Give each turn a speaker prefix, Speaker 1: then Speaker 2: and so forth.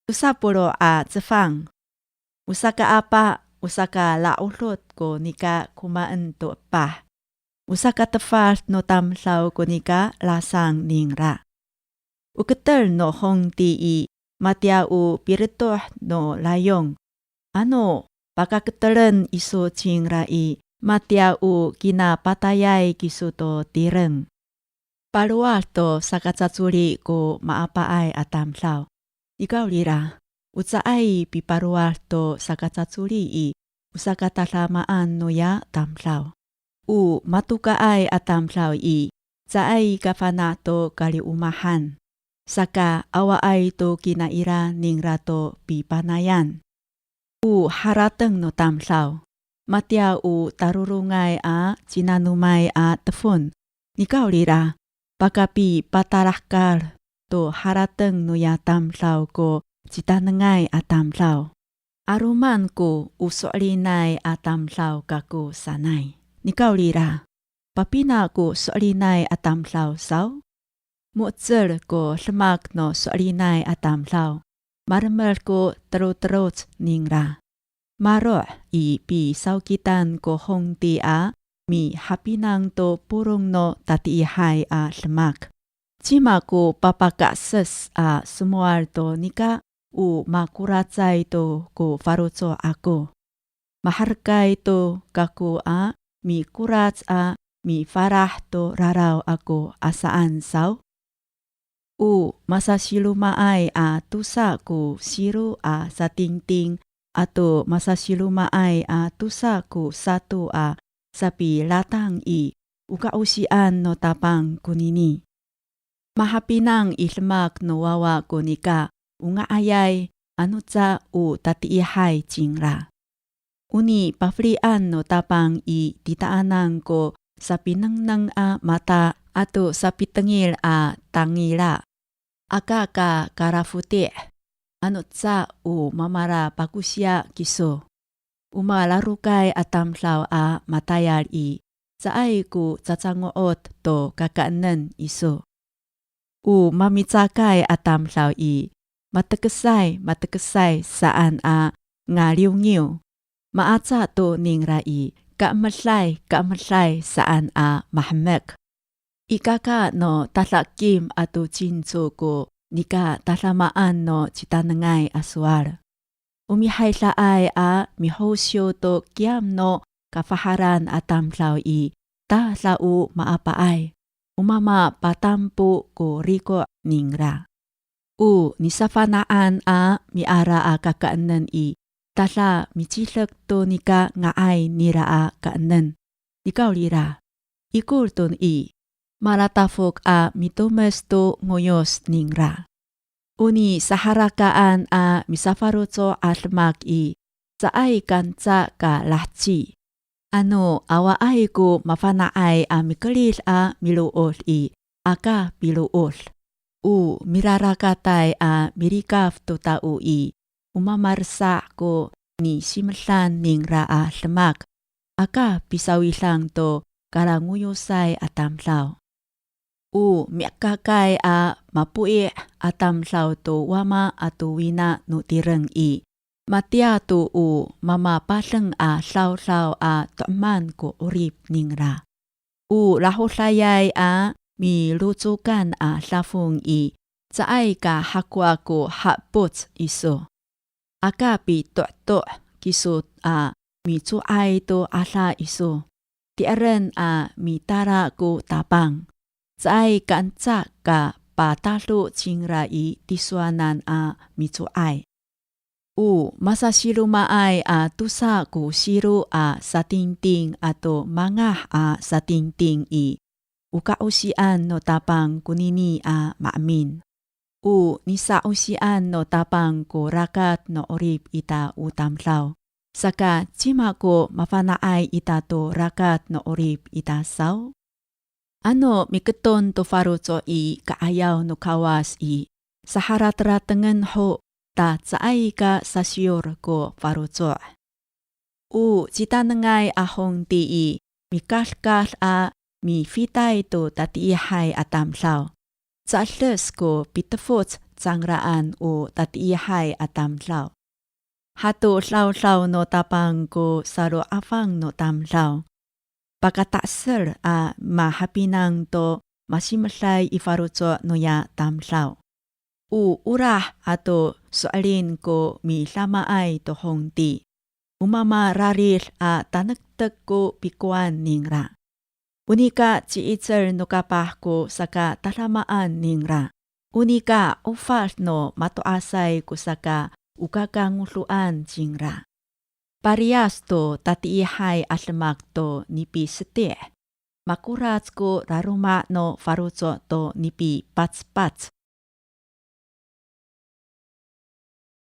Speaker 1: Usapuro a zefang. Usaka apa, usaka laulot ko nika kumaan to pa. Usaka tefal no tamlaw ko nika lasang ningra. Uketel no hong ti i matia u piritoh no layong. Ano, pakaketelen iso cingra i matia u kinapatayay kiso to tireng. Palual to sakatsatuli ko maapaay atamlaw. Ikaw lira, utsaay piparual to sakatsatuli i usakatalamaan no ya tamlaw. U matukaay atamlaw i tsaay kafanato kaliumahan. Saka awaay to kinaira ningrato pipanayan. U harateng no tamlaw. Matia u tarurungay a sinanumay a tefon. Nikaw lira, pakapi patarahkal to harateng no ya tamlaw ko citanengay a tamlaw. Aruman ko usolinay a tamlaw kako sanay. Nikaw lira, papina ko solinay a tamlaw saw? Mutsel ko lemak no solinay a tamlaw. Marmel ko terut-terut ningra. Maro i pi saukitan ko hong ti a mi hapinang to purong no tatiihay a lemak. Cima ko papakases a semual to nika u makuratsay to ko farutso ako. Maharkay to kako a mi kurats a mi farah to raraw ako asaan saw. U masasilumaay a tusa ko siru a sa tingting ato masasilumaay a tusa ko satu a sapi latang i ukausian no tapang kunini. Mahapinang ilmak no wawa ko nika unga ayay anutsa u tatiihay cingra. Uni paflian no tapang i titaanang ko sa pinangnang a mata ato sa pitengil a tangila. Aka ka karafuti anutsa u mamara pakusya kiso. Umalarukay atamlaw a matayal i saay ku tsatsangoot to kakaanan iso. U mamitsakay atamlaw i matekesay saan a ngaliw-ngiw. Maatsa to ningra i kaamalay saan a mahamek. Ikaka no talakim ato cinso ko nika talamaan no citanengay aswar. Umihaylaay a mihosyo to kiam no kafaharan atamlaw i talau maapaay. Umama patampu ko riko ningra. U nisafanaan a miara a kakaanan i tala michilek to nika ngaay nira a kaanan. Ikaw lira, ikulton i malatafok a mitumes to ngoyos ningra. Uni saharakaan a misafarutso atmak i saay kanca ka lahci. Ano awaay ko mafanaay a mikelil a miluol i aka piluol. U mirarakatay a mirikaf to tao i umamarsa ko ni simlan ningra a lemak. Aka pisawilang to karanguyosay atamlaw. U miakakay a mapui atamlaw to wama atuwina no tireng i. Matia to u mamapaleng a law-law a taman ko urip ningra. U lahulayay a milutsukan a lafong i saay ka hakwa ko hapot iso. Aka pi to kisot a mitsuay to ala iso. Tiaren a mitara ko tapang. Saay kanca ka patalo cingra i tiswanan a mitsuay. U masasilumaay a tusa ko siru a satingting ato mangah a satingting i. Ukausian no tapang kunini a maamin. U nisausian no tapang ko rakat no orip ita utamlaw. Saka cima ko mafanaay ita to rakat no orip ita saw. Ano miketon to farutso i kaayaw no kawas i. Sa harat-ratengen ho ta tsaay ka sasyor ko farutso. U citanengay ahong ti i mikalkal a mi fitay to tatiihay atamlaw. Tsales ko pitafot tsangraan o tatiihay atamlaw. Hato law-law no tapang ko saro afang no tamlaw. Pagkatasir a mahapinang to masimalay ifarutso no ya tamlaw. Urah ato soalin ko mi lamaay to hongti. Umama raril a tanagtag ko pikuan ningra. Unika chiitser no kapah ko saka talamaan ningra. Unika ufal no matoasay ko saka ukakanguluan jingra. Parehas to tatiihay atlemak to nipi sete. Makurats ko raruma no farutso to nipi pats-pats.